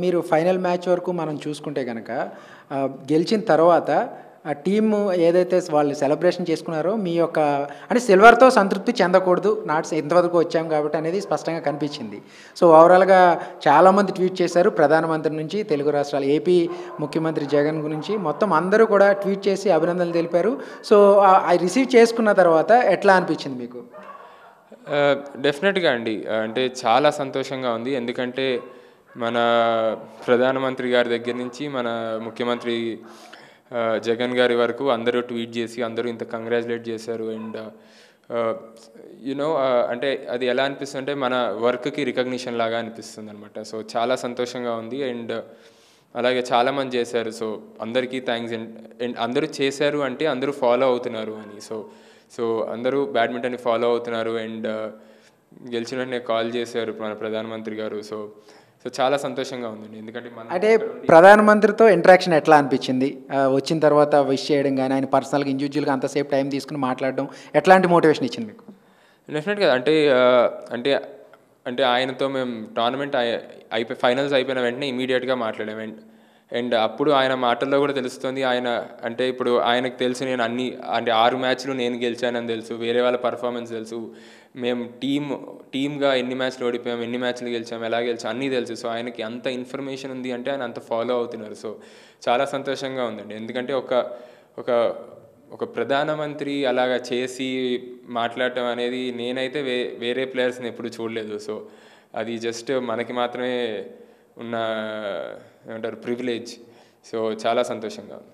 మీరు final match వరకు మనం చూసుకుంటే గనక గెలిచిన తర్వాత ఆ టీము ఏదైతే వాళ్ళు సెలబ్రేషన్ చేసుకున్నారో మీ యొక్క అంటే సిల్వర్‌తో సంతృప్తి చెందకూడదు. ఇంతవరకు వచ్చాం కాబట్టి అనేది స్పష్టంగా కనిపించింది. సో, ఓవరాల్‌గా చాలామంది ట్వీట్ చేశారు. ప్రధానమంత్రి నుంచి తెలుగు రాష్ట్రాలు ఏపీ ముఖ్యమంత్రి జగన్ గురించి మొత్తం అందరూ కూడా ట్వీట్ చేసి అభినందనలు తెలిపారు. సో, అయి రిసీవ్ చేసుకున్న తర్వాత ఎట్లా అనిపించింది మీకు? డెఫినెట్‌గా అండి. అంటే చాలా సంతోషంగా ఉంది. ఎందుకంటే మన ప్రధానమంత్రి గారి దగ్గర నుంచి మన ముఖ్యమంత్రి జగన్ గారి వరకు అందరూ ట్వీట్ చేసి అందరూ ఇంత కంగ్రాచ్యులేట్ చేశారు. అండ్ అంటే అది ఎలా అనిపిస్తుందంటే మన వర్క్‌కి రికగ్నిషన్ లాగా అనిపిస్తుందనమాట. సో, చాలా సంతోషంగా ఉంది. అండ్ అలాగే చాలామంది చేశారు. సో, అందరికీ థ్యాంక్స్. అండ్ అందరూ చేశారు అంటే అందరూ ఫాలో అవుతున్నారు అని. సో అందరూ బ్యాడ్మింటన్ని ఫాలో అవుతున్నారు. అండ్ గెలిచిన వెంటనే కాల్ చేశారు మన ప్రధానమంత్రి గారు. సో చాలా సంతోషంగా ఉందండి. ఎందుకంటే అంటే ప్రధానమంత్రితో ఇంటరాక్షన్ ఎట్లా అనిపించింది? వచ్చిన తర్వాత విష్ చేయడం గాని, ఆయన పర్సనల్‌గా ఇండివిడ్యువల్‌గా అంతసేపు టైం తీసుకొని మాట్లాడడం ఎట్లాంటి మోటివేషన్ ఇచ్చింది మీకు? డెఫినెట్‌గా అంటే అంటే ఆయనతో మేము టోర్నమెంట్ ఫైనల్స్ అయిపోయిన వెంటనే ఇమీడియట్‌గా మాట్లాడాము. అండ్ అప్పుడు ఆయన మాటల్లో కూడా తెలుస్తుంది. ఆయన అంటే ఇప్పుడు ఆయనకు తెలుసు నేను అంటే 6 మ్యాచ్లు నేను గెలిచానని తెలుసు. వేరే వాళ్ళ పర్ఫార్మెన్స్ తెలుసు. మేము టీమ్‌గా ఎన్ని మ్యాచ్లు ఓడిపోయాము, ఎన్ని మ్యాచ్లు గెలిచాము, ఎలా గెలిచాము అన్నీ తెలుసు. సో, ఆయనకి అంత ఇన్ఫర్మేషన్ ఉంది అంటే ఆయన అంత ఫాలో అవుతున్నారు. సో, చాలా సంతోషంగా ఉందండి. ఎందుకంటే ఒక ఒక ప్రధానమంత్రి అలాగా చేసి మాట్లాడటం అనేది నేనైతే వేరే ప్లేయర్స్‌ని ఎప్పుడు చూడలేదు. సో, అది జస్ట్ మనకి మాత్రమే ఉన్న ఏమంటారు ప్రివిలేజ్. సో, చాలా సంతోషంగా ఉంది.